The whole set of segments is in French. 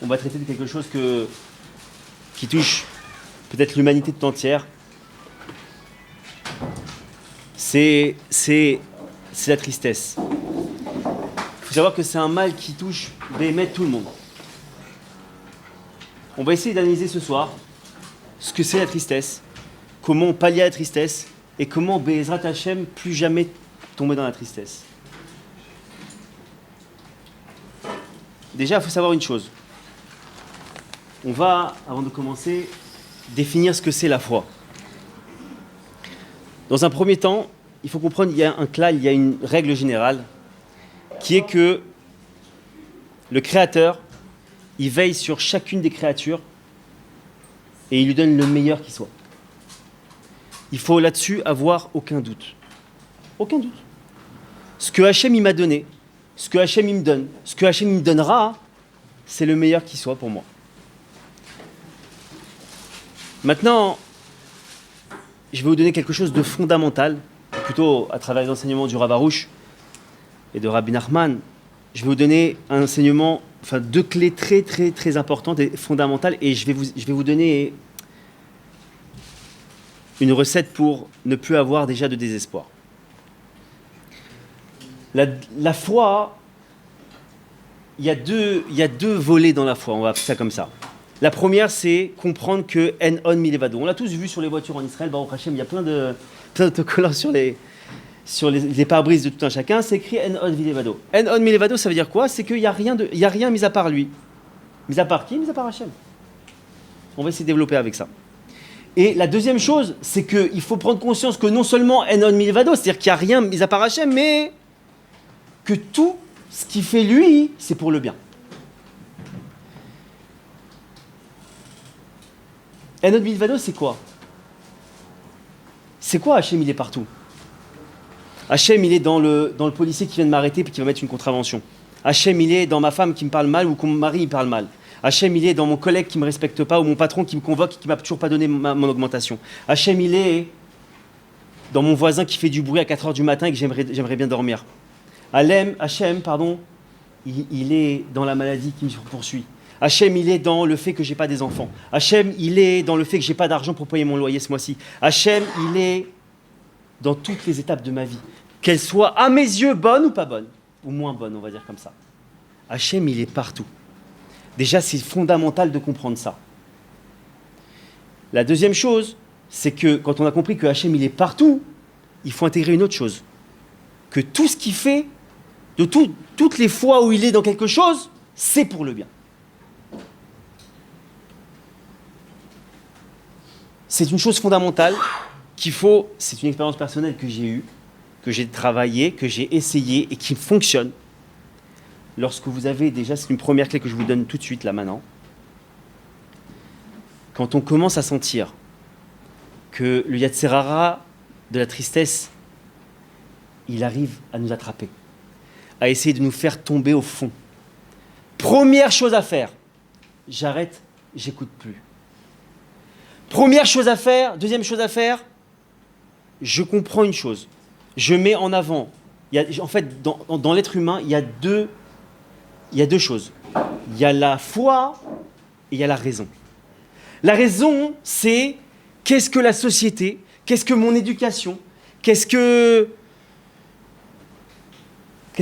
on va traiter de quelque chose qui touche peut-être l'humanité tout entière. C'est la tristesse. Il faut savoir que c'est un mal qui touche tout le monde. On va essayer d'analyser ce soir ce que c'est la tristesse, comment pallier à la tristesse et comment Be'ezrat Hashem plus jamais tomber dans la tristesse. Déjà, il faut savoir une chose. On va, avant de commencer, définir ce que c'est la foi. Dans un premier temps, il faut comprendre qu'il y a un klal, il y a une règle générale, qui est que le Créateur, il veille sur chacune des créatures et il lui donne le meilleur qui soit. Il faut là-dessus avoir aucun doute. Aucun doute. Ce que Hachem il m'a donné, ce que Hachem il me donne, ce que Hachem il me donnera, c'est le meilleur qui soit pour moi. Maintenant, je vais vous donner quelque chose de fondamental, plutôt à travers les enseignements du Rav Arush et de Rabbi Nachman. Je vais vous donner un enseignement, deux clés très très très importantes et fondamentales, et je vais vous donner une recette pour ne plus avoir déjà de désespoir. La foi, il y a deux volets dans la foi, on va faire ça comme ça. La première, c'est comprendre que En On Milevado. On l'a tous vu sur les voitures en Israël, Baruch Hashem, il y a plein d'autocollants sur les pare-brises de tout un chacun, c'est écrit En On Milevado. En On Milevado, ça veut dire quoi? C'est qu'il n'y a rien mis à part lui. Mis à part qui? Mis à part Hashem. On va essayer de développer avec ça. Et la deuxième chose, c'est qu'il faut prendre conscience que non seulement En On Milevado, c'est-à-dire qu'il n'y a rien mis à part Hashem, mais que tout ce qu'il fait lui, c'est pour le bien. En On Milevado, c'est quoi? C'est quoi Hachem, il est partout? Hachem, il est dans le policier qui vient de m'arrêter et qui va mettre une contravention. Hachem, il est dans ma femme qui me parle mal ou que mon mari il parle mal. Hachem, il est dans mon collègue qui ne me respecte pas ou mon patron qui me convoque et qui ne m'a toujours pas donné mon augmentation. Hachem, il est dans mon voisin qui fait du bruit à 4h du matin et que j'aimerais bien dormir. Hachem, il est dans la maladie qui me poursuit. Hachem, il est dans le fait que je n'ai pas des enfants. Hachem, il est dans le fait que je n'ai pas d'argent pour payer mon loyer ce mois-ci. Hachem, il est dans toutes les étapes de ma vie. Qu'elles soient à mes yeux bonnes ou pas bonnes, ou moins bonnes, on va dire comme ça. Hachem, il est partout. Déjà, c'est fondamental de comprendre ça. La deuxième chose, c'est que quand on a compris que Hachem, il est partout, il faut intégrer une autre chose. Que tout ce qu'il fait, toutes les fois où il est dans quelque chose, c'est pour le bien. C'est une chose fondamentale c'est une expérience personnelle que j'ai eue, que j'ai travaillé, que j'ai essayé et qui fonctionne. Lorsque vous avez déjà, c'est une première clé que je vous donne tout de suite là maintenant. Quand on commence à sentir que le Yetzer Hara de la tristesse, il arrive à nous attraper, à essayer de nous faire tomber au fond. Première chose à faire, j'arrête, j'écoute plus. Première chose à faire, deuxième chose à faire, je comprends une chose. Je mets en avant. En fait, dans l'être humain, il y a deux choses. Il y a la foi et il y a la raison. La raison, c'est qu'est-ce que la société, qu'est-ce que mon éducation, qu'est-ce que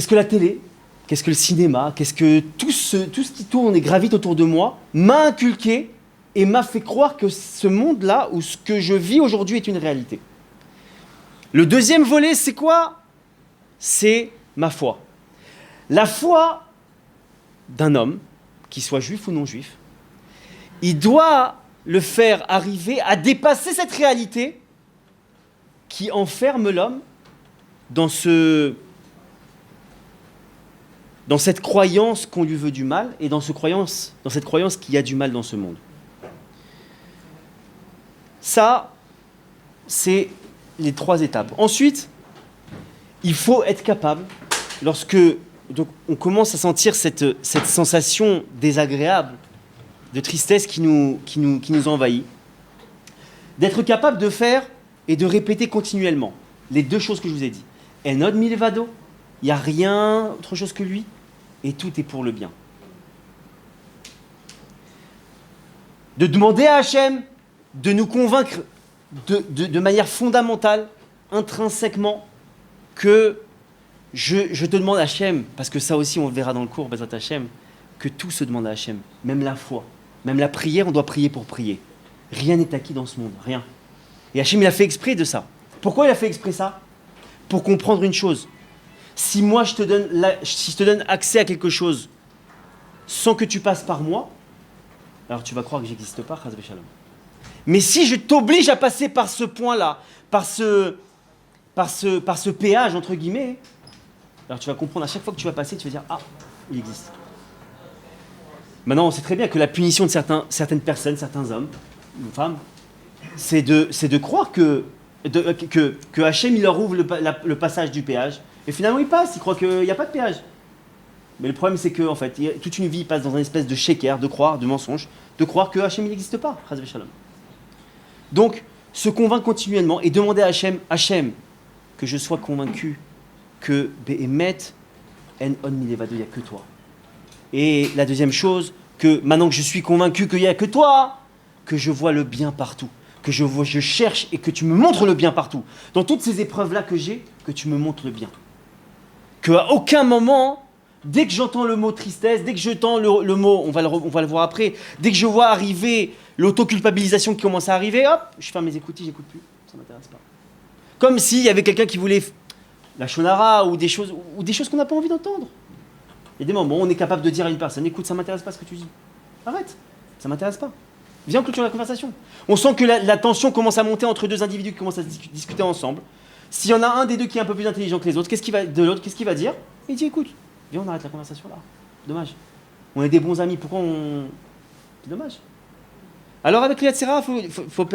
la télé, qu'est-ce que le cinéma, qu'est-ce que tout ce qui tourne et gravite autour de moi m'a inculqué et m'a fait croire que ce monde-là, ou ce que je vis aujourd'hui, est une réalité. Le deuxième volet, c'est quoi? C'est ma foi. La foi d'un homme, qu'il soit juif ou non juif, il doit le faire arriver à dépasser cette réalité qui enferme l'homme dans cette croyance qu'on lui veut du mal et dans cette croyance qu'il y a du mal dans ce monde. Ça, c'est les 3 étapes. Ensuite, il faut être capable, lorsque on commence à sentir cette sensation désagréable de tristesse qui nous envahit, d'être capable de faire et de répéter continuellement les 2 choses que je vous ai dit. En On Milevado, il n'y a rien autre chose que lui, et tout est pour le bien. de demander à Hachem de nous convaincre de manière fondamentale, intrinsèquement, que je te demande Hachem, parce que ça aussi on le verra dans le cours, Bezrat Hachem, que tout se demande à Hachem, même la foi, même la prière, on doit prier pour prier. Rien n'est acquis dans ce monde, rien. Et Hachem, il a fait exprès de ça. Pourquoi il a fait exprès ça? Pour comprendre une chose. Si moi je te donne accès à quelque chose sans que tu passes par moi, alors tu vas croire que j'existe pas, Chas v'Shalom. Mais si je t'oblige à passer par ce point-là, par ce péage, entre guillemets, alors tu vas comprendre à chaque fois que tu vas passer, tu vas dire « Ah, il existe ». Maintenant, on sait très bien que la punition de certaines personnes, certains hommes, ou femmes, c'est de croire que Hachem, il leur ouvre le passage du péage, et finalement il passe, il croit qu'il n'y a pas de péage. Mais le problème, c'est que en fait, toute une vie passe dans une espèce de shaker, de croire, de mensonge, de croire que Hachem, il n'existe pas, Chas v'Shalom. Donc, se convaincre continuellement et demander à Hachem, que je sois convaincu que Be'emet, En On Milevado, il n'y a que toi. Et la deuxième chose, que maintenant que je suis convaincu qu'il n'y a que toi, que je vois le bien partout, que je cherche et que tu me montres le bien partout. Dans toutes ces épreuves-là que j'ai, que tu me montres le bien. Qu'à aucun moment, dès que j'entends le mot tristesse, dès que j'entends le mot, on va le voir après, dès que je vois arriver l'autoculpabilisation qui commence à arriver, hop, je ferme mes écoutilles, j'écoute plus, ça m'intéresse pas. Comme s'il y avait quelqu'un qui voulait la shonara ou des choses qu'on n'a pas envie d'entendre. Il y a des moments où on est capable de dire à une personne, écoute, ça m'intéresse pas ce que tu dis. Arrête, ça m'intéresse pas. Viens, on clôture la conversation. On sent que la tension commence à monter entre deux individus qui commencent à discuter ensemble. S'il y en a un des deux qui est un peu plus intelligent que les autres, qu'est-ce qu'il va dire? Il dit, écoute, viens, on arrête la conversation là. Dommage. On est des bons amis, pourquoi on... C'est dommage. Alors avec le Yetzirah, faut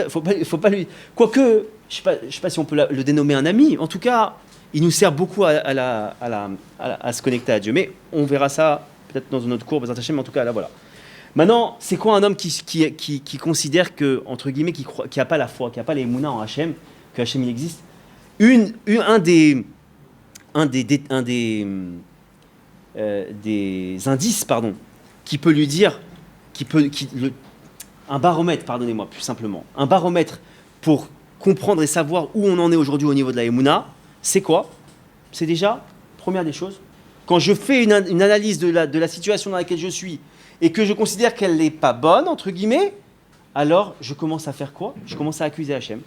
pas lui... Quoique, je sais pas si on peut le dénommer un ami, en tout cas, il nous sert beaucoup à se connecter à Dieu. Mais on verra ça peut-être dans un autre cours, mais en tout cas, là, voilà. Maintenant, c'est quoi un homme qui considère que, entre guillemets, qui n'a pas la foi, qui n'a pas les mouna en Hachem, que Hachem il existe? Un des indices, qui peut lui dire, un baromètre, pardonnez-moi, plus simplement, un baromètre pour comprendre et savoir où on en est aujourd'hui au niveau de la Emouna, c'est quoi? C'est déjà, première des choses, quand je fais une analyse de la situation dans laquelle je suis et que je considère qu'elle n'est pas bonne, entre guillemets, alors je commence à faire quoi? Je commence à accuser Hachem.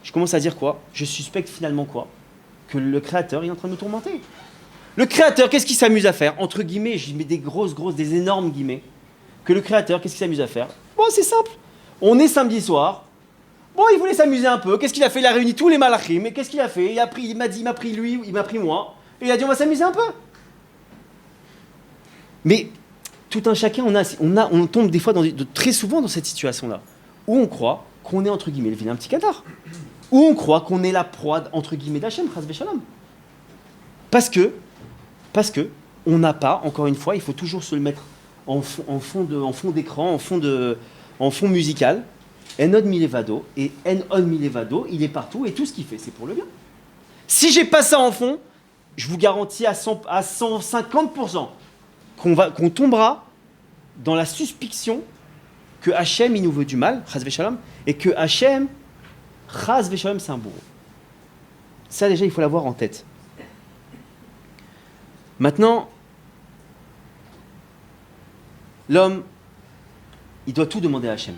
Je commence à dire quoi? Je suspecte finalement quoi? Que le Créateur est en train de nous tourmenter. Le Créateur, qu'est-ce qu'il s'amuse à faire? Entre guillemets, je mets des énormes guillemets. Que le Créateur, qu'est-ce qu'il s'amuse à faire? Bon, c'est simple. On est samedi soir. Bon, il voulait s'amuser un peu. Qu'est-ce qu'il a fait? Il a réuni tous les malachim. Mais qu'est-ce qu'il a fait? Il m'a pris lui, il m'a pris moi. Et il a dit, on va s'amuser un peu. Mais tout un chacun, on tombe des fois, très souvent dans cette situation-là, où on croit qu'on est, entre guillemets, le vilain petit Qatar. Où on croit qu'on est la proie, entre guillemets, d'Hachem, Chas v'Shalom. Parce que, on n'a pas, encore une fois, il faut toujours se le mettre en fond d'écran, en fond musical. En od milevado, et en on milevado, il est partout, et tout ce qu'il fait, c'est pour le bien. Si j'ai pas ça en fond, je vous garantis à 150% qu'on tombera dans la suspicion que Hachem, il nous veut du mal, Chas v'Shalom, et que Hachem, Chas v'Shalom, c'est un bourreau. Ça, déjà, il faut l'avoir en tête. Maintenant, l'homme, il doit tout demander à Hachem.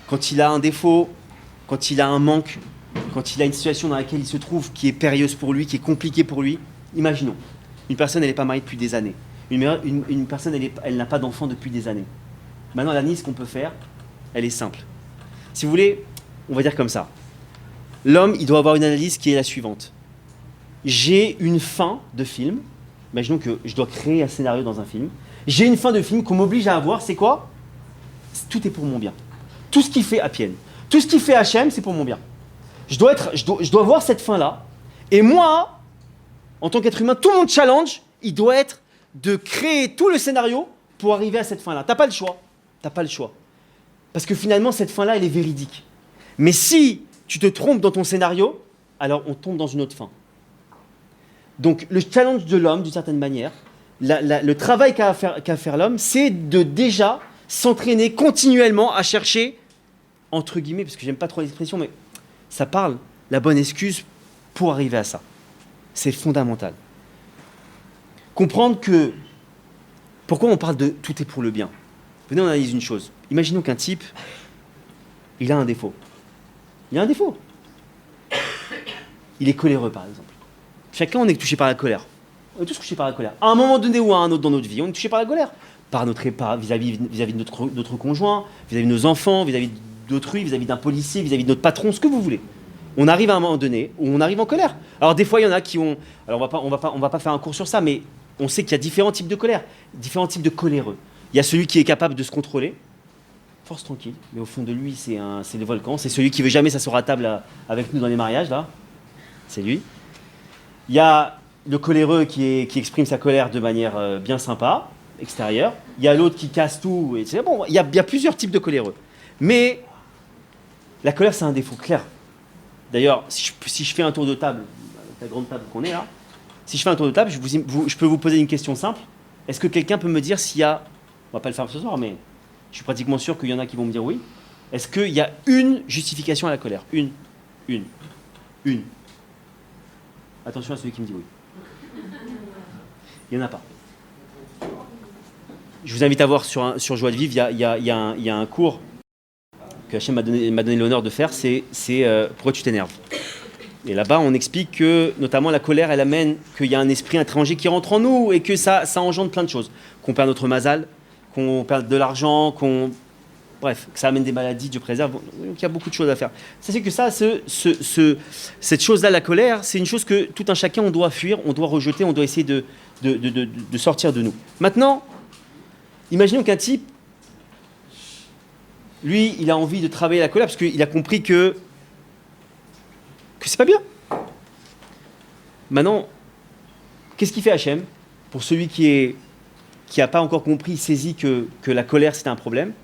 Quand il a un défaut, quand il a un manque, quand il a une situation dans laquelle il se trouve qui est périlleuse pour lui, qui est compliquée pour lui, imaginons, une personne, elle n'est pas mariée depuis des années. Une personne, elle n'a pas d'enfant depuis des années. Maintenant, l'analyse qu'on peut faire, elle est simple. Si vous voulez, on va dire comme ça. L'homme, il doit avoir une analyse qui est la suivante. J'ai une fin de film. Imaginons que je dois créer un scénario dans un film. J'ai une fin de film qu'on m'oblige à avoir, c'est quoi? Tout est pour mon bien. Tout ce qu'il fait Apien, tout ce qu'il fait Hachem, c'est pour mon bien. Je dois voir cette fin-là. Et moi, en tant qu'être humain, tout mon challenge, il doit être de créer tout le scénario pour arriver à cette fin-là. T'as pas le choix. T'as pas le choix. Parce que finalement, cette fin-là, elle est véridique. Mais si tu te trompes dans ton scénario, alors on tombe dans une autre fin. Donc, le challenge de l'homme, d'une certaine manière, le travail qu'a à faire l'homme, c'est de déjà s'entraîner continuellement à chercher, entre guillemets, parce que j'aime pas trop l'expression, mais ça parle, la bonne excuse pour arriver à ça. C'est fondamental. Comprendre que, pourquoi on parle de tout est pour le bien. Venez, on analyse une chose. Imaginons qu'un type, il a un défaut. Il a un défaut. Il est coléreux, par exemple. Chacun, on est touché par la colère. On est tous touchés par la colère. À un moment donné ou à un autre dans notre vie, on est touché par la colère. Par vis-à-vis de notre conjoint, vis-à-vis de nos enfants, vis-à-vis d'autrui, vis-à-vis d'un policier, vis-à-vis de notre patron, ce que vous voulez. On arrive à un moment donné où on arrive en colère. Alors des fois, il y en a qui ont... Alors on va pas faire un cours sur ça, mais on sait qu'il y a différents types de colère, différents types de coléreux. Il y a celui qui est capable de se contrôler, force tranquille, mais au fond de lui, c'est le volcan. C'est celui qui veut jamais s'asseoir à table avec nous dans les mariages, là. C'est lui. Il y a le coléreux qui exprime sa colère de manière bien sympa, extérieure. Il y a l'autre qui casse tout. Et c'est bon, il y a plusieurs types de coléreux. Mais la colère, c'est un défaut clair. D'ailleurs, si je fais un tour de table, la grande table qu'on est là, si je fais un tour de table, je peux vous poser une question simple. Est-ce que quelqu'un peut me dire s'il y a, on va pas le faire ce soir, mais je suis pratiquement sûr qu'il y en a qui vont me dire oui. Est-ce qu'il y a une justification à la colère? Une. Attention à celui qui me dit oui. Il n'y en a pas. Je vous invite à voir sur Joie de Vivre, il y a un cours que Hachem m'a donné l'honneur de faire, c'est pourquoi tu t'énerves. Et là-bas, on explique que, notamment, la colère, elle amène qu'il y a un esprit étranger qui rentre en nous et que ça engendre plein de choses. Qu'on perd notre mazal, qu'on perd de l'argent, bref, que ça amène des maladies, Dieu préserve. Donc, il y a beaucoup de choses à faire. Ça, c'est que cette chose-là, la colère, c'est une chose que tout un chacun, on doit fuir, on doit rejeter, on doit essayer de sortir de nous. Maintenant, imaginons qu'un type, lui, il a envie de travailler la colère parce qu'il a compris que c'est pas bien. Maintenant, qu'est-ce qu'il fait Hachem? Pour celui qui n'a pas encore compris, saisi que la colère c'est un problème,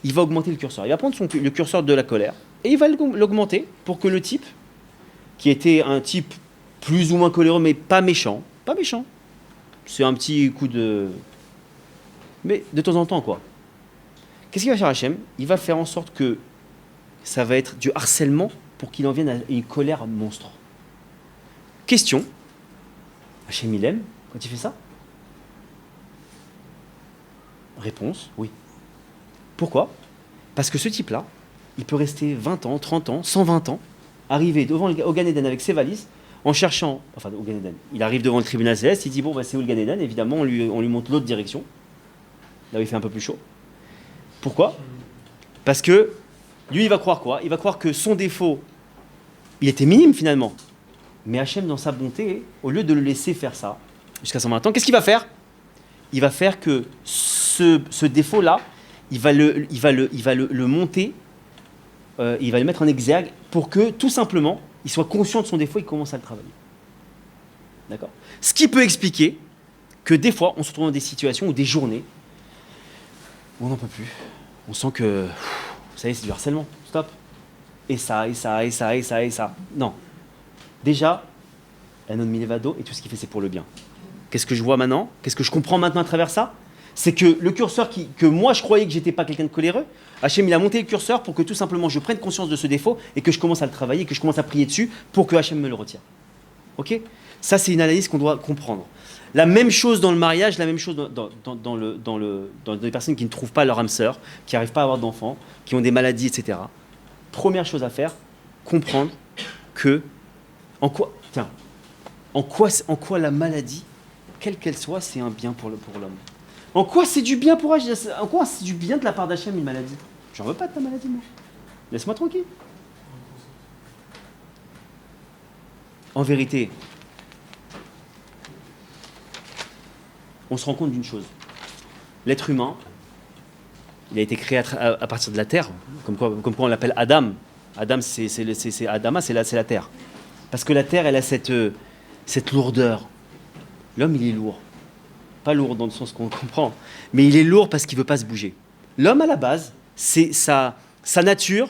il va augmenter le curseur. Il va prendre le curseur de la colère et il va l'augmenter pour que le type, qui était un type plus ou moins coléreux, mais pas méchant, c'est un petit coup de... Mais de temps en temps, quoi. Qu'est-ce qu'il va faire Hachem? Il va faire en sorte que ça va être du harcèlement pour qu'il en vienne à une colère monstre. Question. Hachem, il aime quand il fait ça? Réponse, oui. Pourquoi? Parce que ce type-là, il peut rester 20 ans, 30 ans, 120 ans, arriver au Gan Eden avec ses valises, en cherchant... Enfin, au Gan Eden. Il arrive devant le tribunal céleste, il dit, bon, bah, c'est où le Gan Eden? Évidemment, on lui montre l'autre direction, là où il fait un peu plus chaud. Pourquoi? Parce que lui, il va croire quoi? Il va croire que son défaut, il était minime finalement. Mais Hachem, dans sa bonté, au lieu de le laisser faire ça, jusqu'à 120 ans, qu'est-ce qu'il va faire? Il va faire que ce défaut-là, il va le monter, il va le mettre en exergue pour que, tout simplement, il soit conscient de son défaut et commence à le travailler. D'accord? Ce qui peut expliquer que des fois, on se retrouve dans des situations ou des journées où on n'en peut plus. On sent que, ça y est, c'est du harcèlement. Stop. Et ça. Non. Déjà, Anon Milevado, et tout ce qu'il fait, c'est pour le bien. Qu'est-ce que je vois maintenant? Qu'est-ce que je comprends maintenant à travers ça? C'est que le curseur que moi, je croyais que j'étais pas quelqu'un de coléreux, Hachem, il a monté le curseur pour que tout simplement je prenne conscience de ce défaut et que je commence à le travailler, que je commence à prier dessus pour que Hachem me le retire. Ok? Ça, c'est une analyse qu'on doit comprendre. La même chose dans le mariage, la même chose dans des personnes qui ne trouvent pas leur âme sœur, qui n'arrivent pas à avoir d'enfants, qui ont des maladies, etc. Première chose à faire, comprendre que en quoi la maladie, quelle qu'elle soit, c'est un bien pour l'homme. En quoi c'est du bien pour Hachem? En quoi c'est du bien de la part d'Hachem une maladie? J'en veux pas de ta maladie, moi. Laisse-moi tranquille. En vérité, on se rend compte d'une chose. L'être humain, il a été créé à partir de la terre, comme quoi on l'appelle Adam. Adam, Adama, c'est la terre. Parce que la terre, elle a cette lourdeur. L'homme, il est lourd. Pas lourd dans le sens qu'on comprend, mais il est lourd parce qu'il ne veut pas se bouger. L'homme, à la base, c'est sa nature,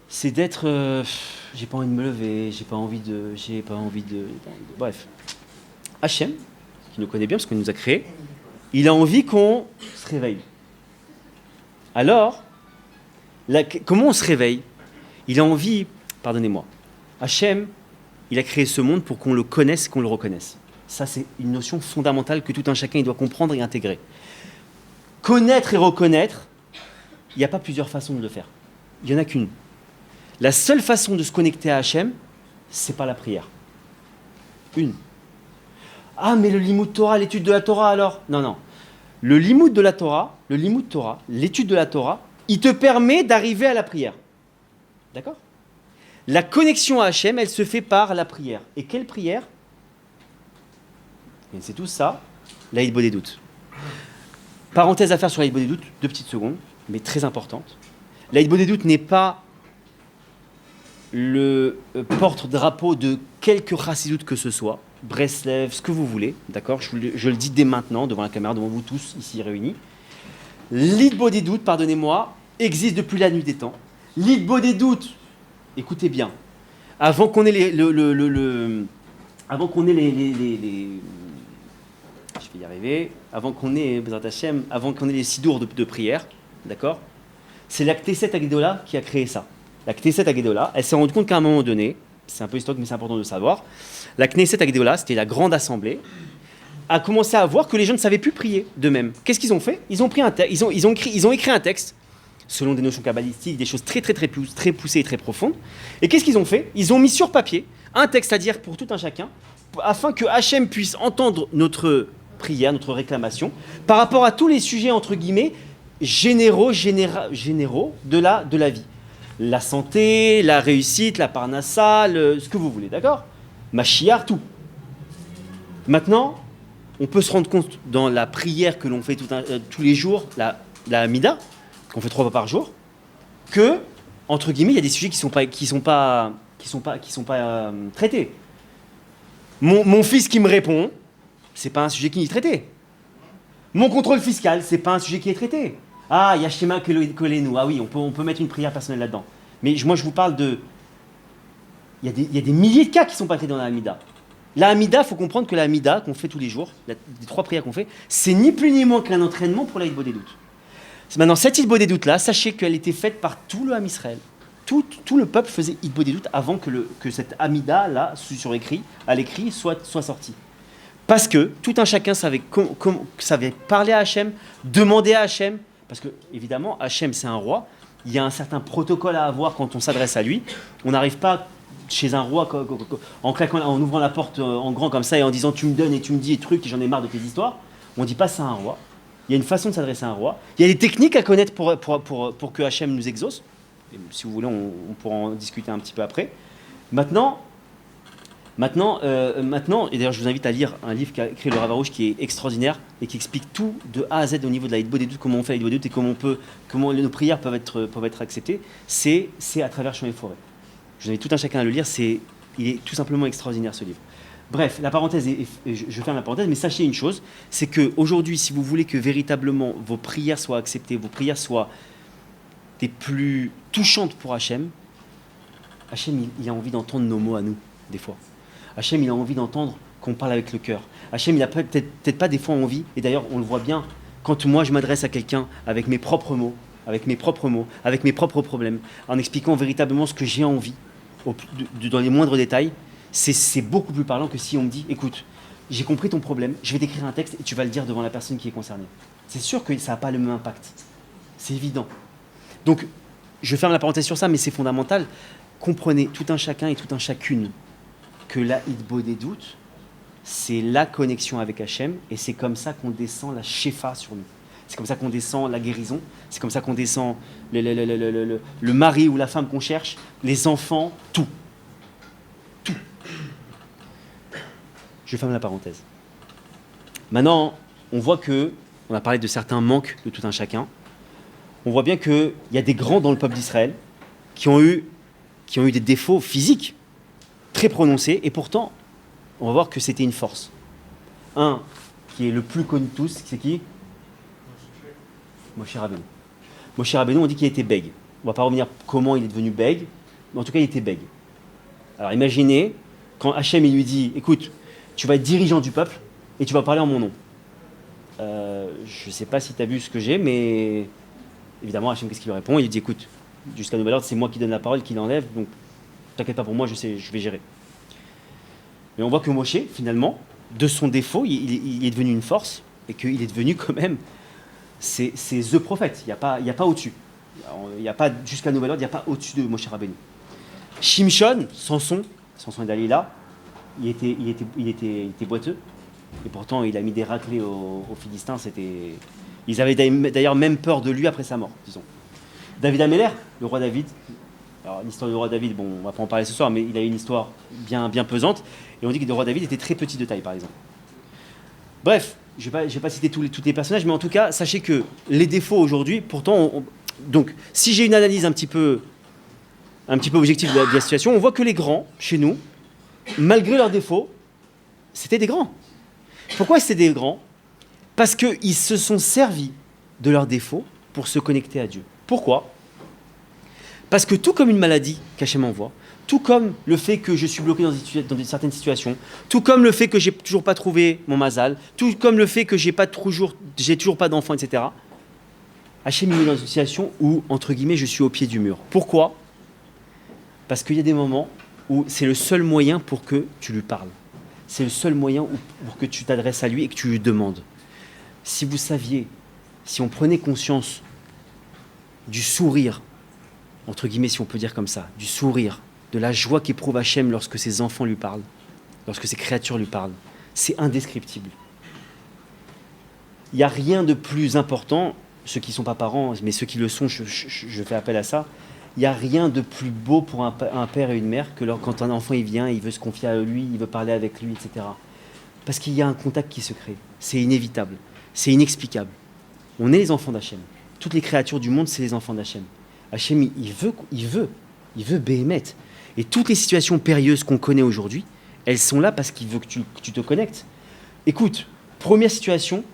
c'est d'être... j'ai pas envie de me lever, j'ai pas envie de... Bref. Hachem, qui nous connaît bien parce qu'il nous a créés, il a envie qu'on se réveille. Alors, comment on se réveille? Il a envie, pardonnez-moi, Hachem, il a créé ce monde pour qu'on le connaisse, qu'on le reconnaisse. Ça, c'est une notion fondamentale que tout un chacun il doit comprendre et intégrer. Connaître et reconnaître, il n'y a pas plusieurs façons de le faire. Il n'y en a qu'une. La seule façon de se connecter à Hachem, c'est par la prière. Une. Ah, mais le Limoud Torah, l'étude de la Torah alors? Non, non. Le Limoud de la Torah, l'étude de la Torah, il te permet d'arriver à la prière. D'accord? La connexion à Hachem, elle se fait par la prière. Et quelle prière? Et c'est tout ça, l'Aïd Bodédout. Parenthèse à faire sur l'Aïd Bodédout, 2 petites secondes, mais très importante. L'Aïd Bodédout n'est pas le porte-drapeau de quelque chassidoute que ce soit, Breslev, ce que vous voulez, d'accord, je le dis dès maintenant, devant la caméra, devant vous tous ici réunis. L'Aïd Bodédout, pardonnez-moi, existe depuis la nuit des temps. L'Aïd Bodédout, écoutez bien, avant qu'on ait avant qu'on ait je vais y arriver, avant qu'on ait les sidours de prière, d'accord, c'est la Knesset Agdola qui a créé ça. La Knesset Agdola, elle s'est rendue compte qu'à un moment donné, c'est un peu historique mais c'est important de le savoir, la Knesset Agdola, c'était la grande assemblée, a commencé à voir que les gens ne savaient plus prier d'eux-mêmes. Qu'est-ce qu'ils ont fait? Ils ont écrit un texte, selon des notions kabbalistiques, des choses très poussées et très profondes. Et qu'est-ce qu'ils ont fait? Ils ont mis sur papier un texte à dire pour tout un chacun, afin que Hachem puisse entendre notre prière, notre réclamation, par rapport à tous les sujets, entre guillemets, généraux de la vie. La santé, la réussite, la parnassa, ce que vous voulez, d'accord? Mashiach, tout. Maintenant, on peut se rendre compte dans la prière que l'on fait tous les jours, la Hamida, qu'on fait 3 fois par jour, que, entre guillemets, il y a des sujets qui sont pas traités. Mon fils qui me répond, c'est pas un sujet qui est traité. Mon contrôle fiscal, c'est pas un sujet qui est traité. Ah, il y a Shema Kolenu. Ah oui, on peut mettre une prière personnelle là-dedans. Mais moi, je vous parle de... Il y a des milliers de cas qui sont pas traités dans la Hamida. La Hamida, il faut comprendre que la Hamida, qu'on fait tous les jours, les 3 prières qu'on fait, c'est ni plus ni moins qu'un entraînement pour l'Aïd Bodédout. Maintenant, cette Aïd Bodédout là, sachez qu'elle était faite par tout le Ham Israël. Tout le peuple faisait Aïd Bodédout avant que cette Hamida là, à l'écrit, soit sortie. Parce que tout un chacun savait parler à Hachem, demander à Hachem, parce que évidemment Hachem c'est un roi, il y a un certain protocole à avoir quand on s'adresse à lui. On n'arrive pas chez un roi en ouvrant la porte en grand comme ça et en disant tu me donnes et tu me dis des trucs et j'en ai marre de tes histoires. On ne dit pas ça à un roi. Il y a une façon de s'adresser à un roi. Il y a des techniques à connaître pour que Hachem nous exauce. Et si vous voulez, on pourra en discuter un petit peu après. Maintenant, et d'ailleurs je vous invite à lire un livre qu'a écrit le Rav Arush qui est extraordinaire et qui explique tout de A à Z au niveau de la Aïd Bodédout, comment on fait la Aïd Bodédout et comment nos prières peuvent être acceptées. C'est à travers Champs et Forêts. Je vous invite tout un chacun à le lire, il est tout simplement extraordinaire ce livre. Bref, la parenthèse, je ferme la parenthèse, mais sachez une chose, c'est qu'aujourd'hui, si vous voulez que véritablement vos prières soient acceptées, vos prières soient des plus touchantes pour Hachem, Hachem, il a envie d'entendre nos mots à nous, des fois. Hachem, il a envie d'entendre qu'on parle avec le cœur. Hachem, il a peut-être pas des fois envie, et d'ailleurs, on le voit bien, quand moi je m'adresse à quelqu'un avec mes propres mots, avec mes propres problèmes, en expliquant véritablement ce que j'ai envie, dans les moindres détails, c'est beaucoup plus parlant que si on me dit, écoute, j'ai compris ton problème, je vais t'écrire un texte et tu vas le dire devant la personne qui est concernée. C'est sûr que ça n'a pas le même impact. C'est évident. Donc, je ferme la parenthèse sur ça, mais c'est fondamental. Comprenez, tout un chacun et tout un chacune, que la Aïd Bodédout, c'est la connexion avec Hachem, et c'est comme ça qu'on descend la Shefa sur nous. C'est comme ça qu'on descend la guérison, c'est comme ça qu'on descend le mari ou la femme qu'on cherche, les enfants, tout. Tout. Je ferme la parenthèse. Maintenant, on voit on a parlé de certains manques de tout un chacun, on voit bien qu'il y a des grands dans le peuple d'Israël qui ont eu des défauts physiques très prononcés, et pourtant, on va voir que c'était une force. Un qui est le plus connu de tous, c'est qui? Moshe Rabbeinu. Moshe Rabbeinu, on dit qu'il était bègue. On ne va pas revenir comment il est devenu bègue, mais en tout cas, il était bègue. Alors imaginez, quand Hachem il lui dit, écoute, tu vas être dirigeant du peuple et tu vas parler en mon nom. je ne sais pas si tu as vu ce que j'ai, mais évidemment, Hachem, qu'est-ce qu'il lui répond? Il lui dit, écoute, jusqu'à nouvel ordre, c'est moi qui donne la parole, qui l'enlève, donc t'inquiète pas pour moi, je sais, je vais gérer. Mais on voit que Moshe, finalement, de son défaut, il est devenu une force, et qu'il est devenu quand même, c'est the prophète, il n'y a pas au-dessus. Il n'y a pas, jusqu'à nouvel ordre, il n'y a pas au-dessus de Moshe Rabbeinu. Shimshon, Samson et Dalila, il était boiteux, et pourtant il a mis des raclées aux Philistins, ils avaient d'ailleurs même peur de lui après sa mort, disons. David Améler, le roi David. Alors l'histoire du roi David, bon, on va pas en parler ce soir, mais il a une histoire bien pesante. Et on dit que le roi David était très petit de taille, par exemple. Bref, je vais pas citer tous les personnages, mais en tout cas, sachez que les défauts aujourd'hui, pourtant, donc, si j'ai une analyse un petit peu objective de la situation, on voit que les grands, chez nous, malgré leurs défauts, c'était des grands. Pourquoi c'était des grands? Parce qu'ils se sont servis de leurs défauts pour se connecter à Dieu. Pourquoi? Parce que tout comme une maladie qu'Hachem envoie, tout comme le fait que je suis bloqué dans certaines situations, tout comme le fait que j'ai toujours pas trouvé mon mazal, tout comme le fait que j'ai toujours pas d'enfant, etc. Hachem me met dans une situation où, entre guillemets, je suis au pied du mur. Pourquoi? Parce qu'il y a des moments où c'est le seul moyen pour que tu lui parles. C'est le seul moyen pour que tu t'adresses à lui et que tu lui demandes. Si vous saviez, si on prenait conscience du sourire, entre guillemets si on peut dire comme ça, du sourire, de la joie qu'éprouve Hachem lorsque ses enfants lui parlent, lorsque ses créatures lui parlent, c'est indescriptible. Il n'y a rien de plus important, ceux qui ne sont pas parents, mais ceux qui le sont, je fais appel à ça, il n'y a rien de plus beau pour un père et une mère que quand un enfant il vient, il veut se confier à lui, il veut parler avec lui, etc. Parce qu'il y a un contact qui se crée, c'est inévitable, c'est inexplicable. On est les enfants d'Hachem. Toutes les créatures du monde, c'est les enfants d'Hachem. Hachem, il veut Béhémet. Et toutes les situations périlleuses qu'on connaît aujourd'hui, elles sont là parce qu'il veut que tu te connectes. Écoute, première situation,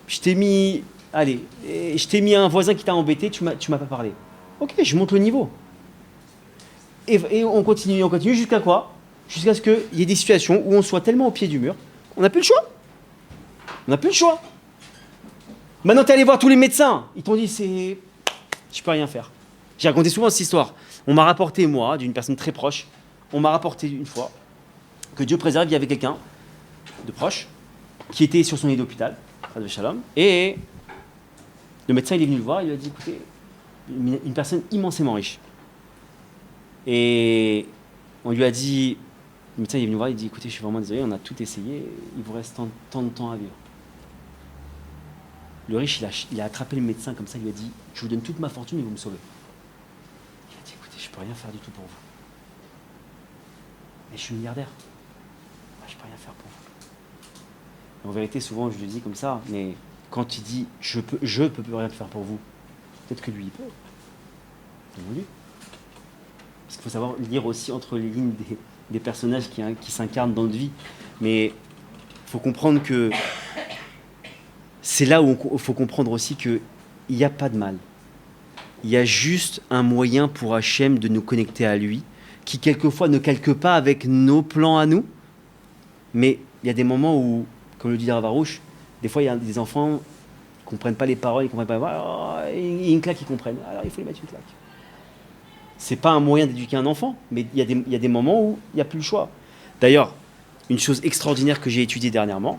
je t'ai mis un voisin qui t'a embêté, tu m'as pas parlé. Ok, je monte le niveau. Et on continue jusqu'à quoi? Jusqu'à ce qu'il y ait des situations où on soit tellement au pied du mur, on n'a plus le choix. On n'a plus le choix. Maintenant, tu es allé voir tous les médecins. Ils t'ont dit, je peux rien faire. J'ai raconté souvent cette histoire. On m'a rapporté, moi, d'une personne très proche, on m'a rapporté une fois que Dieu préserve, il y avait quelqu'un de proche qui était sur son lit d'hôpital, de Shalom, et le médecin il est venu le voir, il lui a dit, écoutez, une personne immensément riche. Et on lui a dit, le médecin il est venu voir, il dit, écoutez, je suis vraiment désolé, on a tout essayé, il vous reste tant de temps à vivre. Le riche, il a attrapé le médecin comme ça, il lui a dit, je vous donne toute ma fortune et vous me sauvez. Il a dit, écoutez, je ne peux rien faire du tout pour vous. Mais je suis milliardaire. Moi, je ne peux rien faire pour vous. Et en vérité, souvent, je le dis comme ça, mais quand il dit, je peux plus rien faire pour vous, peut-être que lui, il peut. Voulu. Parce qu'il faut savoir lire aussi entre les lignes des personnages qui s'incarnent dans notre vie. Mais il faut comprendre que c'est là où il faut comprendre aussi qu'il n'y a pas de mal. Il y a juste un moyen pour Hachem de nous connecter à lui, qui quelquefois ne calque pas avec nos plans à nous. Mais il y a des moments où, comme le dit Ravarouche, des fois il y a des enfants qui ne comprennent pas les paroles, ils ne comprennent pas. Il y a une claque, ils comprennent. Alors il faut les mettre une claque. C'est pas un moyen d'éduquer un enfant, mais il y a des moments où il n'y a plus le choix. D'ailleurs, une chose extraordinaire que j'ai étudiée dernièrement,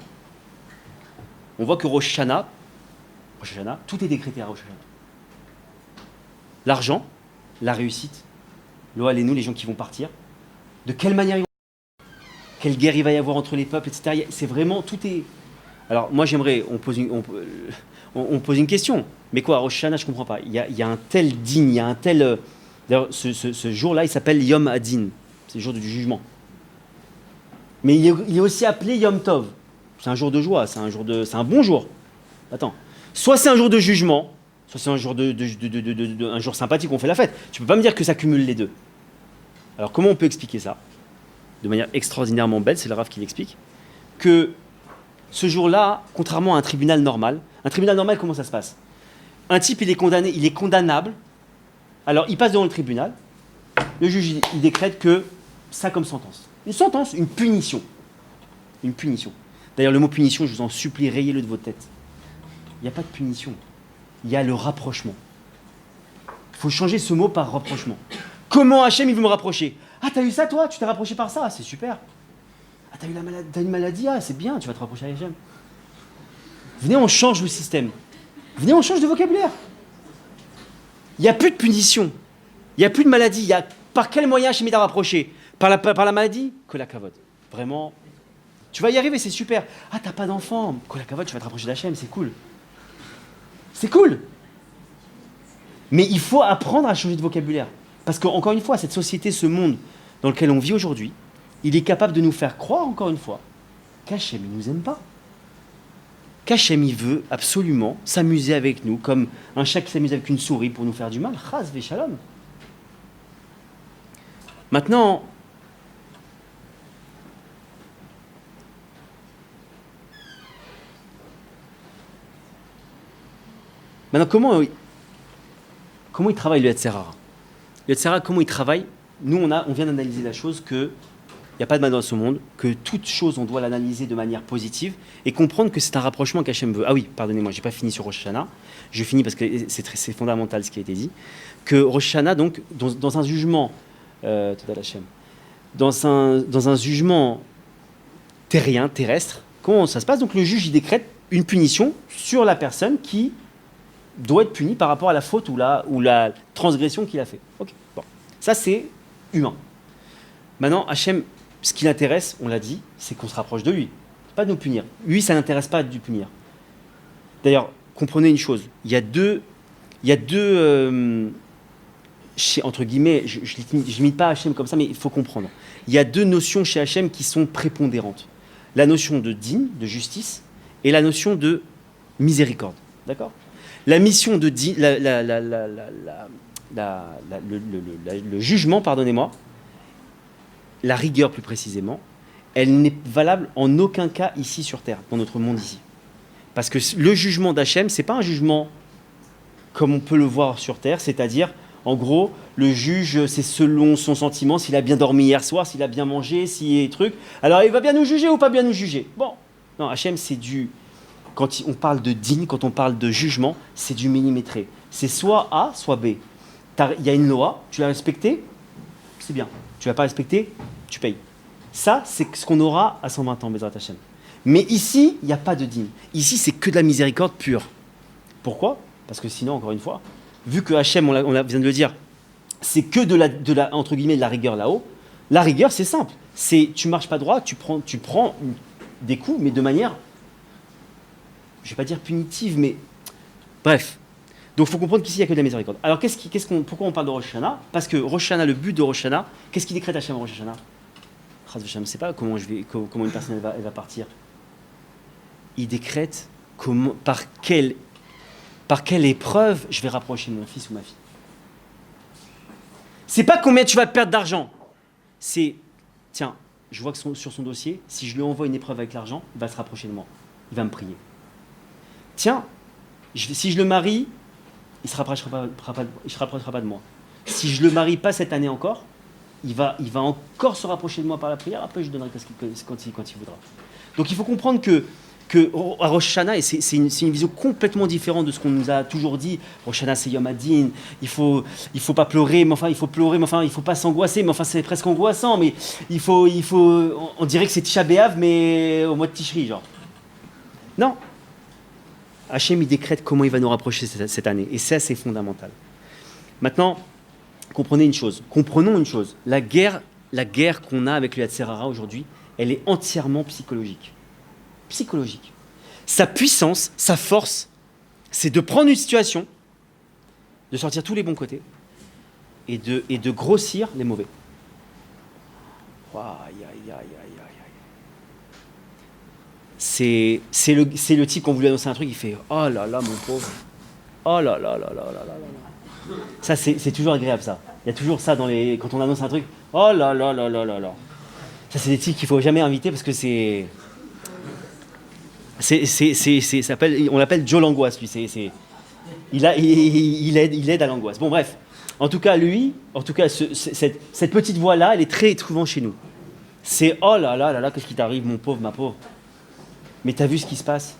on voit que Rosh Hashanah, tout est décrété à Rosh Hashanah. L'argent, la réussite, nous, les gens qui vont partir, de quelle manière ils vont, quelle guerre il va y avoir entre les peuples, etc. C'est vraiment, tout est... Alors moi j'aimerais, on pose une question, mais quoi, à Rosh Hashanah, je ne comprends pas. Il y a un tel digne, il y a un tel... D'ailleurs, ce jour-là, il s'appelle Yom Hadin, c'est le jour du jugement. Mais il est aussi appelé Yom Tov. C'est un jour de joie, c'est un bon jour. Attends, soit c'est un jour de jugement, soit c'est un jour un jour sympathique, on fait la fête. Tu peux pas me dire que ça cumule les deux. Alors comment on peut expliquer ça? De manière extraordinairement belle, c'est le Rav qui l'explique, que ce jour-là, contrairement à un tribunal normal, comment ça se passe? Un type, il est condamnable. Alors, il passe devant le tribunal, le juge, il décrète que ça comme sentence. Une sentence, une punition. Une punition. D'ailleurs, le mot punition, je vous en supplie, rayez-le de votre tête. Il n'y a pas de punition. Il y a le rapprochement. Il faut changer ce mot par rapprochement. Comment Hachem, il veut me rapprocher? Ah, t'as eu ça, toi? Tu t'es rapproché par ça? Ah, c'est super. Ah, t'as une maladie? Ah, c'est bien, tu vas te rapprocher avec Hachem. Venez, on change le système. Venez, on change de vocabulaire. Il n'y a plus de punition. Il n'y a plus de maladie. Par quel moyen Hachem t'a rapproché? Par la maladie? Kol hakavod. Vraiment. Tu vas y arriver, c'est super. Ah, t'as pas d'enfant. Kol hakavod, tu vas te rapprocher d'Hachem, c'est cool. C'est cool. Mais il faut apprendre à changer de vocabulaire. Parce qu'encore une fois, cette société, ce monde dans lequel on vit aujourd'hui, il est capable de nous faire croire, encore une fois, qu'Hachem, il ne nous aime pas. Qu'Hachem, il veut absolument s'amuser avec nous, comme un chat qui s'amuse avec une souris pour nous faire du mal. Chas v'shalom. Maintenant, comment il travaille le Yetzer Hara? Le Yetzer Hara, comment il travaille? Nous, on vient d'analyser la chose que il n'y a pas de mal dans ce monde, que toute chose, on doit l'analyser de manière positive et comprendre que c'est un rapprochement qu'Hachem veut. Ah oui, pardonnez-moi, je n'ai pas fini sur Rosh Hashanah. Je finis parce que c'est fondamental ce qui a été dit. Que Rosh Hashanah, donc, dans un jugement, dans un jugement terrien, terrestre, comment ça se passe? Donc le juge, il décrète une punition sur la personne qui doit être punie par rapport à la faute ou la transgression qu'il a fait. Ok, bon. Ça, c'est humain. Maintenant, Hachem, ce qui l'intéresse, on l'a dit, c'est qu'on se rapproche de lui. Pas de nous punir. Lui, ça n'intéresse pas de nous punir. D'ailleurs, comprenez une chose. Il y a deux entre guillemets, je n'imite pas Hachem comme ça, mais il faut comprendre. Il y a deux notions chez Hachem qui sont prépondérantes. La notion de din, de justice, et la notion de miséricorde. D'accord? La mission de din, le jugement, pardonnez-moi, la rigueur plus précisément, elle n'est valable en aucun cas ici sur Terre, dans notre monde ici. Parce que le jugement d'Hachem, ce n'est pas un jugement comme on peut le voir sur Terre, c'est-à-dire, en gros, le juge, c'est selon son sentiment, s'il a bien dormi hier soir, s'il a bien mangé, s'il y a des trucs. Alors, il va bien nous juger ou pas bien nous juger? Bon, non, Hachem, c'est du... Quand on parle de din, quand on parle de jugement, c'est du millimétré. C'est soit A, soit B. Il y a une loi, tu l'as respectée, c'est bien. Tu ne vas pas respecter, tu payes. Ça, c'est ce qu'on aura à 120 ans, Bezrat Hachem. Mais ici, il n'y a pas de dîme. Ici, c'est que de la miséricorde pure. Pourquoi? Parce que sinon, encore une fois, vu que Hachem, on vient de le dire, c'est que de la entre guillemets, de la rigueur là-haut, la rigueur, c'est simple. C'est tu marches pas droit, tu prends des coups, mais de manière, je ne vais pas dire punitive, mais bref. Donc il faut comprendre qu'ici, il n'y a que de la miséricorde. Alors pourquoi on parle de Rosh Hashanah? Parce que Rosh Hashanah, le but de Rosh Hashanah, qu'est-ce qu'il décrète Hachem Rosh Hashanah? Je ne sais pas comment une personne elle va partir. Il décrète par quelle épreuve je vais rapprocher mon fils ou ma fille. C'est pas combien tu vas perdre d'argent. C'est, tiens, je vois que sur son dossier, si je lui envoie une épreuve avec l'argent, il va se rapprocher de moi. Il va me prier. Tiens, si je le marie, il ne se rapprochera pas de moi. Si je ne le marie pas cette année encore, il va encore se rapprocher de moi par la prière. Après, je lui donnerai quand il voudra. Donc, il faut comprendre que à Rosh Hashanah, et c'est une vision complètement différente de ce qu'on nous a toujours dit. Rosh Hashanah, c'est Yom Hadin. Il faut pas pleurer, mais enfin, il faut pleurer, mais enfin, il faut pas s'angoisser, mais enfin, c'est presque angoissant. Mais on dirait que c'est Tisha B'Av, mais au mois de Tishri, genre. Non. Hachem, il décrète comment il va nous rapprocher cette année. Et ça, c'est fondamental. Maintenant, comprenons une chose. La guerre qu'on a avec le Yetzer Hara aujourd'hui, elle est entièrement psychologique. Psychologique. Sa puissance, sa force, c'est de prendre une situation, de sortir tous les bons côtés et de grossir les mauvais. C'est le type qu'on voulait annoncer un truc, il fait « Oh là là, mon pauvre. Oh là là là là là là là. » Ça, c'est toujours agréable, ça. Il y a toujours ça quand on annonce un truc. « Oh là là là là là là. » Ça, c'est des types qu'il ne faut jamais inviter parce que on l'appelle Joe l'angoisse, lui. Il aide à l'angoisse. Bon, bref. En tout cas, cette petite voix-là, elle est très étrouvante chez nous. C'est « Oh là là là là, qu'est-ce qui t'arrive, mon pauvre, ma pauvre. Mais t'as vu ce qui se passe?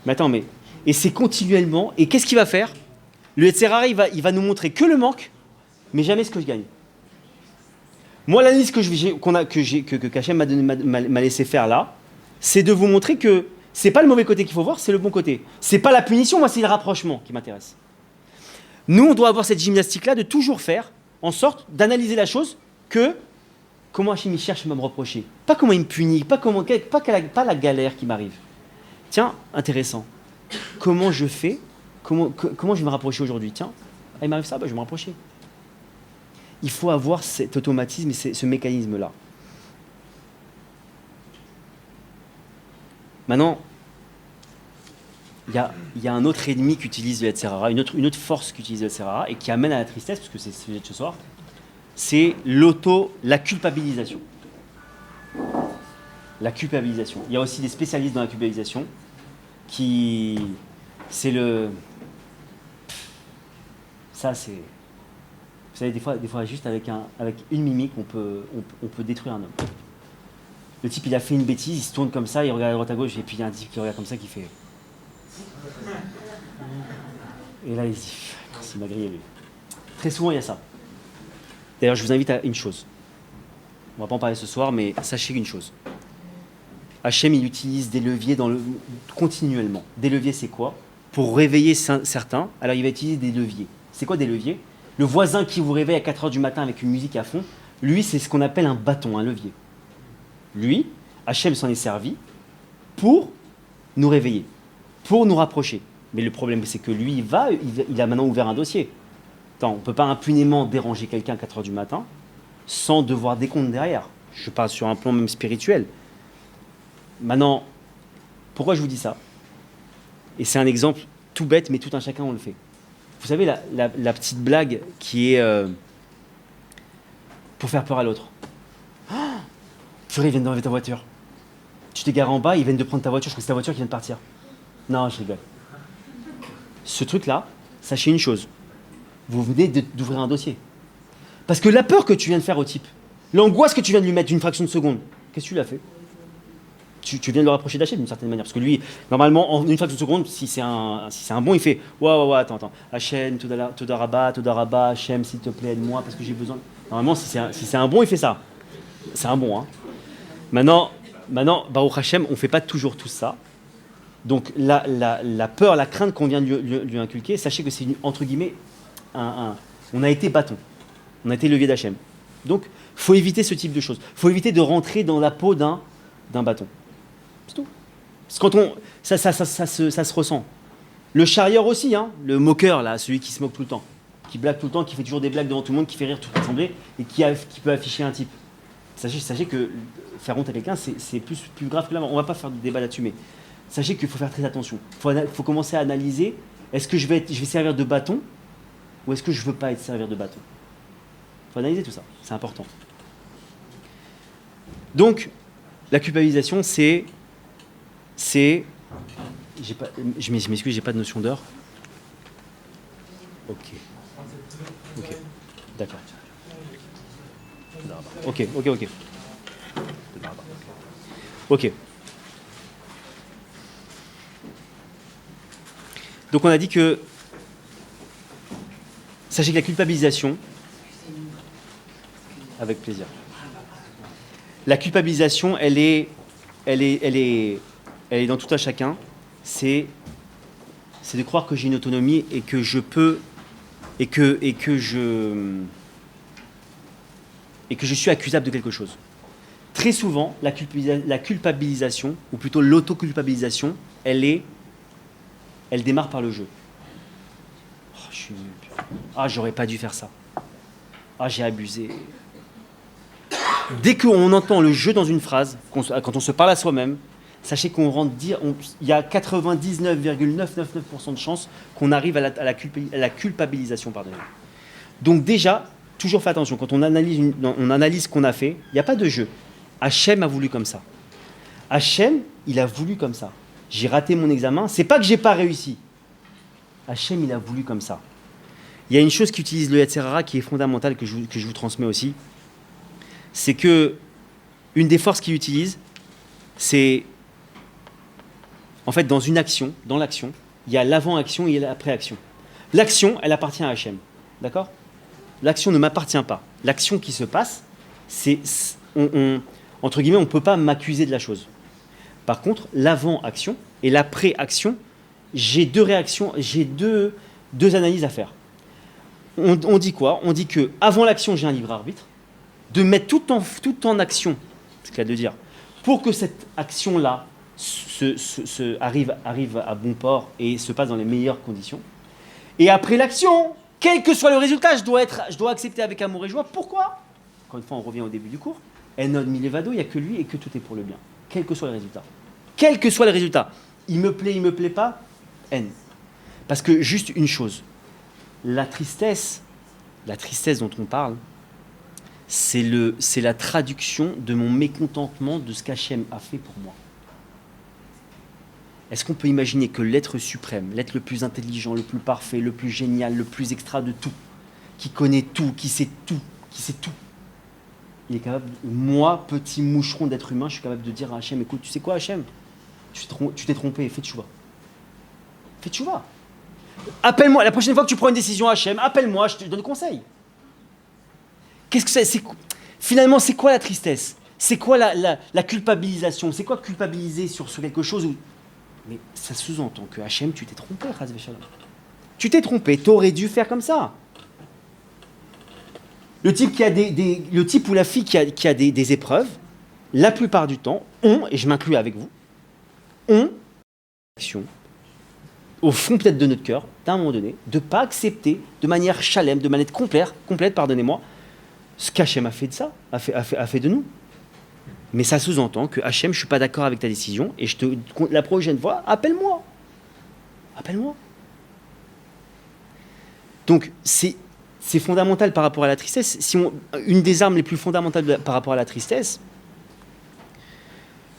Mais attends, mais... Et c'est continuellement. Et qu'est-ce qu'il va faire? Le Yetzirara, il va nous montrer que le manque, mais jamais ce que je gagne. Moi, l'analyse que Kachem m'a laissé faire là, c'est de vous montrer que c'est pas le mauvais côté qu'il faut voir, c'est le bon côté. C'est pas la punition, moi, c'est le rapprochement qui m'intéresse. Nous, on doit avoir cette gymnastique-là de toujours faire en sorte d'analyser la chose que comment Hachem il cherche à me reprocher. Pas comment il me punit, pas la galère qui m'arrive. Tiens, intéressant. Comment je fais, comment je vais me rapprocher aujourd'hui? Tiens, il m'arrive ça, je vais me rapprocher. Il faut avoir cet automatisme et ce mécanisme-là. Maintenant, il y a un autre ennemi qu'utilise le Yetzirara, une autre force qu'utilise le Yetzirara et qui amène à la tristesse, parce que c'est ce sujet de ce soir, c'est la culpabilisation. La culpabilisation. Il y a aussi des spécialistes dans la culpabilisation c'est le... Ça, c'est... Vous savez, des fois juste avec une mimique, on peut détruire un homme. Le type, il a fait une bêtise, il se tourne comme ça, il regarde à droite à gauche, et puis il y a un type qui regarde comme ça, qui fait... Et là, il se dit, il m'a grillé lui. Très souvent, il y a ça. D'ailleurs, je vous invite à une chose. On ne va pas en parler ce soir, mais sachez une chose. Hachem, il utilise des leviers continuellement. Des leviers, c'est quoi? Pour réveiller certains, alors il va utiliser des leviers. C'est quoi des leviers? Le voisin qui vous réveille à 4h du matin avec une musique à fond, lui, c'est ce qu'on appelle un bâton, un levier. Lui, Hachem s'en est servi pour nous réveiller, pour nous rapprocher. Mais le problème, c'est que lui, il a maintenant ouvert un dossier. Attends, on ne peut pas impunément déranger quelqu'un à 4h du matin sans devoir des comptes derrière. Je parle sur un plan même spirituel. Maintenant, pourquoi je vous dis ça? Et c'est un exemple tout bête, mais tout un chacun, on le fait. Vous savez, la petite blague qui est pour faire peur à l'autre. Ah, purée, ils viennent d'enlever ta voiture. Tu t'es garé en bas, ils viennent de prendre ta voiture, je crois que c'est ta voiture qui vient de partir. Non, je rigole. Ce truc-là, sachez une chose. Vous venez d'ouvrir un dossier. Parce que la peur que tu viens de faire au type, l'angoisse que tu viens de lui mettre d'une fraction de seconde, qu'est-ce que tu l'as fait? Tu viens de le rapprocher d'Hachem d'une certaine manière. Parce que lui, normalement, en une fraction de seconde, si c'est un bon, il fait ouais, attends. Hachem, Toda Rabba, Hachem, s'il te plaît, aide-moi, parce que j'ai besoin. Normalement, si c'est un bon, il fait ça. C'est un bon. Hein. Maintenant, Baruch Hachem, on ne fait pas toujours tout ça. Donc, la peur, la crainte qu'on vient de lui inculquer, sachez que c'est, entre guillemets, on a été bâton. On a été levier d'Hachem. Donc, il faut éviter ce type de choses. Il faut éviter de rentrer dans la peau d'un bâton. C'est tout. Parce que quand ça se ressent. Le charrieur aussi, hein, le moqueur, là, celui qui se moque tout le temps, qui blague tout le temps, qui fait toujours des blagues devant tout le monde, qui fait rire toute l'assemblée et qui peut afficher un type. Sachez que faire honte à quelqu'un, c'est plus grave que là. On ne va pas faire de débat là-dessus, mais sachez qu'il faut faire très attention. Il faut commencer à analyser, est-ce que je vais servir de bâton ou est-ce que je ne veux pas servir de bâton? Il faut analyser tout ça, c'est important. Donc, la culpabilisation, je m'excuse, j'ai pas de notion d'heure. Ok, d'accord. Ok. Donc on a dit que, sachez que la culpabilisation, avec plaisir. La culpabilisation, elle est dans tout un chacun. C'est de croire que j'ai une autonomie et que je peux et que je suis accusable de quelque chose. Très souvent, la culpabilisation, ou plutôt l'autoculpabilisation, elle démarre par le jeu. Oh, je suis nul. Ah, j'aurais pas dû faire ça. Ah, j'ai abusé. Dès qu'on entend le jeu dans une phrase, quand on se parle à soi-même, sachez qu'on rentre il y a 99,999% de chances qu'on arrive à la culpabilisation. Donc déjà, toujours faire attention. Quand on analyse ce qu'on a fait, il n'y a pas de jeu. Hachem a voulu comme ça. Hachem, il a voulu comme ça. J'ai raté mon examen, c'est pas que j'ai pas réussi. Hachem, il a voulu comme ça. Il y a une chose qu'utilise le Yetzirara qui est fondamentale, que je vous transmets aussi. C'est que une des forces qu'il utilise, c'est En fait, dans une action, dans l'action, il y a l'avant-action et l'après-action. L'action, elle appartient à Hachem. D'accord? L'action ne m'appartient pas. L'action qui se passe, entre guillemets, on ne peut pas m'accuser de la chose. Par contre, l'avant-action et l'après-action, j'ai deux réactions, j'ai deux analyses à faire. On dit quoi? On dit que avant l'action, j'ai un libre arbitre, de mettre tout en action, c'est ce qu'il y a de dire, pour que cette action-là arrive à bon port et se passe dans les meilleures conditions. Et après l'action, quel que soit le résultat, je dois accepter avec amour et joie. Pourquoi? Encore une fois, on revient au début du cours. Enon milevado, il n'y a que lui et que tout est pour le bien. Quel que soit le résultat. Quel que soit le résultat. Il me plaît pas, haine. Parce que juste une chose, la tristesse dont on parle, c'est la traduction de mon mécontentement de ce qu'Hachem a fait pour moi. Est-ce qu'on peut imaginer que l'être suprême, l'être le plus intelligent, le plus parfait, le plus génial, le plus extra de tout, qui connaît tout, qui sait tout, il est capable, moi, petit moucheron d'être humain, je suis capable de dire à Hachem, écoute, tu sais quoi Hachem, tu t'es trompé, fais tchouva. Fais tchouva. Appelle-moi, la prochaine fois que tu prends une décision Hachem, appelle-moi, je te donne conseil. Qu'est-ce que c'est? Finalement, c'est quoi la tristesse? C'est quoi la culpabilisation? C'est quoi culpabiliser sur quelque chose où... Mais ça sous-entend que Hachem, tu t'es trompé, Chas v'Shalom. Tu t'es trompé, t'aurais dû faire comme ça. Le type ou la fille qui a des épreuves, la plupart du temps, et je m'inclus avec vous, action, au fond peut-être de notre cœur, d'un moment donné, de ne pas accepter de manière chalem, de manière complète, pardonnez-moi, ce qu'Hachem a fait de ça, a fait de nous. Mais ça sous-entend que Hachem, je ne suis pas d'accord avec ta décision, et la prochaine fois, appelle-moi. Appelle-moi. Donc, c'est fondamental par rapport à la tristesse. Une des armes les plus fondamentales par rapport à la tristesse,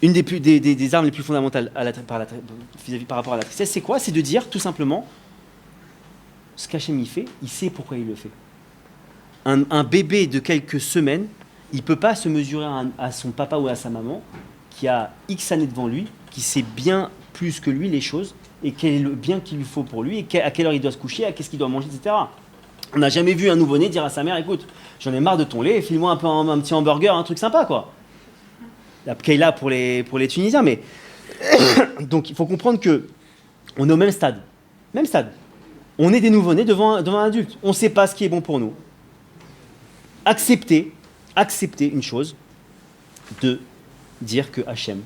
une des armes les plus fondamentales par rapport à la tristesse, c'est quoi? C'est de dire tout simplement ce qu'Hachem y fait, il sait pourquoi il le fait. Un bébé de quelques semaines, il ne peut pas se mesurer à son papa ou à sa maman qui a X années devant lui, qui sait bien plus que lui les choses et quel est le bien qu'il lui faut pour lui et à quelle heure il doit se coucher, à qu'est-ce qu'il doit manger, etc. On n'a jamais vu un nouveau-né dire à sa mère, écoute, j'en ai marre de ton lait, file-moi un petit hamburger, un truc sympa, quoi. La Pkeila pour les Tunisiens, mais... Donc, il faut comprendre que on est au même stade. Même stade. On est des nouveau-nés devant un adulte. On ne sait pas ce qui est bon pour nous. Accepter une chose, de dire que Hachem,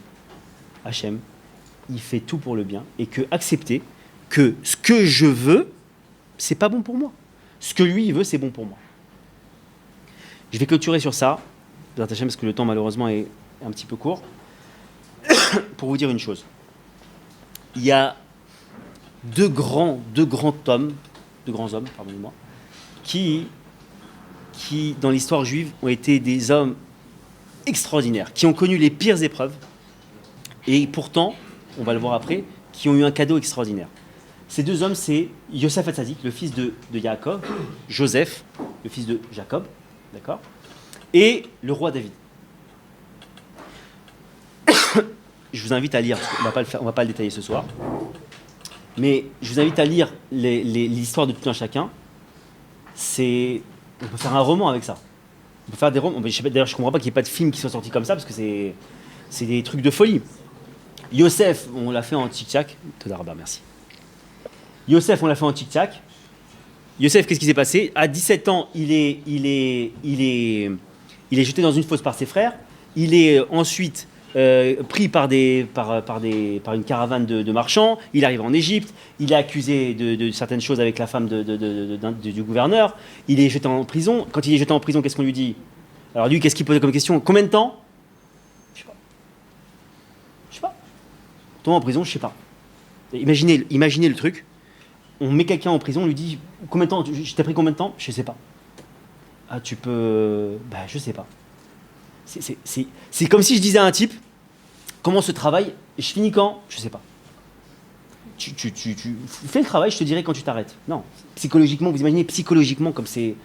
il fait tout pour le bien, et que accepter que ce que je veux, c'est pas bon pour moi. Ce que lui, il veut, c'est bon pour moi. Je vais clôturer sur ça, parce que le temps, malheureusement, est un petit peu court, pour vous dire une chose. Il y a deux grands hommes, pardonnez-moi, qui, dans l'histoire juive, ont été des hommes extraordinaires, qui ont connu les pires épreuves, et pourtant, on va le voir après, qui ont eu un cadeau extraordinaire. Ces deux hommes, c'est Yosef Hatzadik, le fils de Yaakov, Joseph, le fils de Jacob, d'accord, et le roi David. Je vous invite à lire, on va pas le détailler ce soir, mais je vous invite à lire l'histoire de tout un chacun. On peut faire un roman avec ça. On peut faire des romans. D'ailleurs, je ne comprends pas qu'il n'y ait pas de film qui soit sorti comme ça, parce que c'est des trucs de folie. Yosef, on l'a fait en tic-tac. Todarba, merci. Yosef, on l'a fait en tic-tac. Yosef, qu'est-ce qui s'est passé? À 17 ans, il est jeté dans une fosse par ses frères. Il est ensuite pris par une caravane de marchands. Il arrive en Égypte. Il est accusé de certaines choses avec la femme du gouverneur. Il est jeté en prison. Quand il est jeté en prison, qu'est-ce qu'on lui dit? Alors lui, qu'est-ce qu'il pose comme question? Combien de temps? Je sais pas. Toi en prison, je sais pas. Imaginez le truc. On met quelqu'un en prison, on lui dit combien de temps? Je t'ai pris combien de temps? Je sais pas. Ah, tu peux... je sais pas. C'est comme si je disais à un type, comment ce travail, et je finis quand? Je sais pas. Tu fais le travail, je te dirai quand tu t'arrêtes. Non, psychologiquement, vous imaginez psychologiquement comme c'est...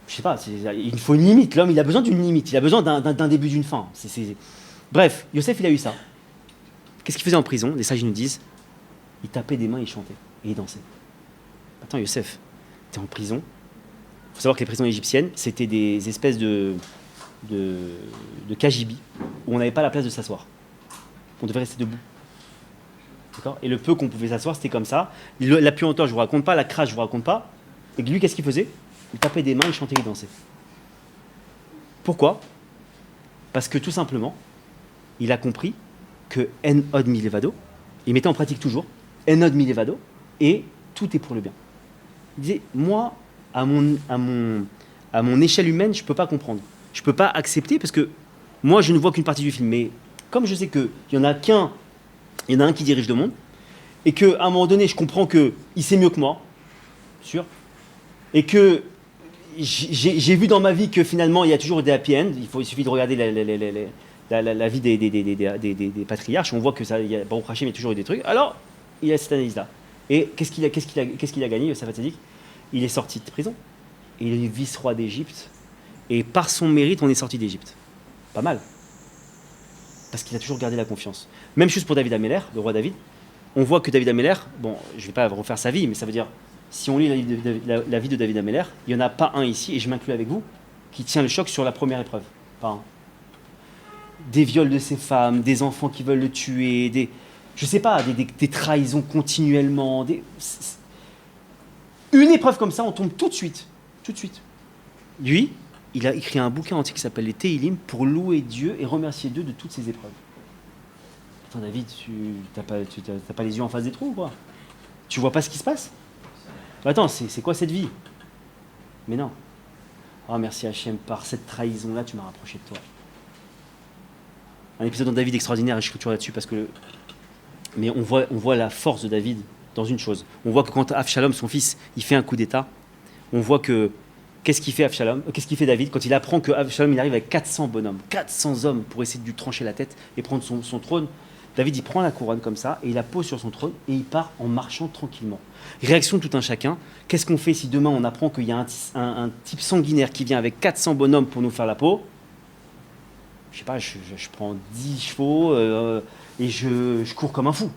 Je sais pas, il faut une limite. L'homme, il a besoin d'une limite, il a besoin d'un début, d'une fin. Bref, Yosef, il a eu ça. Qu'est-ce qu'il faisait en prison? Les sages nous disent, il tapait des mains, il chantait et il dansait. Attends, Youssef, t'es en prison. Il faut savoir que les prisons égyptiennes, c'était des espèces de cagibi où on n'avait pas la place de s'asseoir. On devait rester debout. D'accord? Et le peu qu'on pouvait s'asseoir, c'était comme ça. La puanteur, je vous raconte pas, la crasse, je vous raconte pas. Et lui, qu'est-ce qu'il faisait? Il tapait des mains, il chantait, il dansait. Pourquoi? Parce que tout simplement, il a compris que En od milevado, il mettait en pratique toujours, En od milevado, et tout est pour le bien. Il disait, moi, à mon échelle humaine, je ne peux pas comprendre. Je ne peux pas accepter parce que moi, je ne vois qu'une partie du film. Mais comme je sais qu'il y en a un qui dirige le monde, et qu'à un moment donné, je comprends qu'il sait mieux que moi, sûr, et que j'ai vu dans ma vie que finalement, il y a toujours des happy end. Il suffit de regarder la vie des patriarches. On voit que ça, Baruch Hashem, il y a toujours eu des trucs. Alors, il y a cette analyse-là. Et qu'est-ce qu'il a gagné, Yosef Hatzadik? Il est sorti de prison. Il est vice-roi d'Égypte. Et par son mérite, on est sorti d'Égypte. Pas mal. Parce qu'il a toujours gardé la confiance. Même chose pour David Améler, le roi David. On voit que David Améler, bon, je ne vais pas refaire sa vie, mais ça veut dire, si on lit la vie de David Améler, il n'y en a pas un ici, et je m'inclus avec vous, qui tient le choc sur la première épreuve. Pas un. Des viols de ses femmes, des enfants qui veulent le tuer, je sais pas, des trahisons continuellement. Une épreuve comme ça, on tombe tout de suite. Tout de suite. Lui, il a écrit un bouquin entier qui s'appelle les Teilim pour louer Dieu et remercier Dieu de toutes ces épreuves. Attends, David, tu n'as pas les yeux en face des trous ou quoi? Tu vois pas ce qui se passe? Attends, c'est quoi cette vie? Mais non. Oh, merci Hachem, par cette trahison-là, tu m'as rapproché de toi. Un épisode dans David extraordinaire, et je suis toujours là-dessus parce que. Mais on voit la force de David dans une chose. On voit que quand Avshalom, son fils, il fait un coup d'état, on voit que. Qu'est-ce qu'il fait David quand il apprend que Avshalom il arrive avec 400 bonhommes, 400 hommes pour essayer de lui trancher la tête et prendre son trône? David, il prend la couronne comme ça et il la pose sur son trône et il part en marchant tranquillement. Réaction de tout un chacun. Qu'est-ce qu'on fait si demain on apprend qu'il y a un type sanguinaire qui vient avec 400 bonhommes pour nous faire la peau? Je sais pas, je prends 10 chevaux et je cours comme un fou.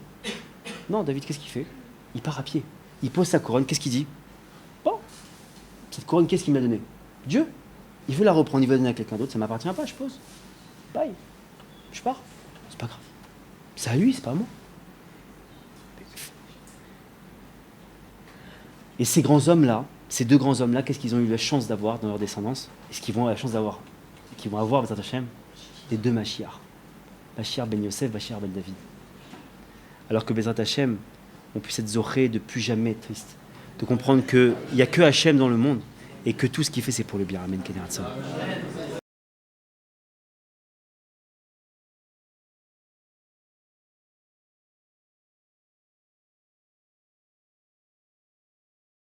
Non, David, qu'est-ce qu'il fait? Il part à pied. Il pose sa couronne. Qu'est-ce qu'il dit? Bon, cette couronne, qu'est-ce qu'il m'a donné? Dieu. Il veut la reprendre, il veut la donner à quelqu'un d'autre. Ça ne m'appartient pas, je pose. Bye. Je pars. C'est pas grave. C'est à lui, c'est pas à moi. Et ces grands hommes-là, ces deux grands hommes-là, qu'est-ce qu'ils ont eu la chance d'avoir dans leur descendance? Est-ce qu'ils vont avoir la chance d'avoir? Qu'ils vont avoir, Bezrat Hashem, les deux Mashiach. Mashiach ben Yosef, Mashiach ben David. Alors que Bezrat Hashem, on puisse être zoré de plus jamais être triste. De comprendre qu'il n'y a que Hashem dans le monde et que tout ce qu'il fait, c'est pour le bien. Amen.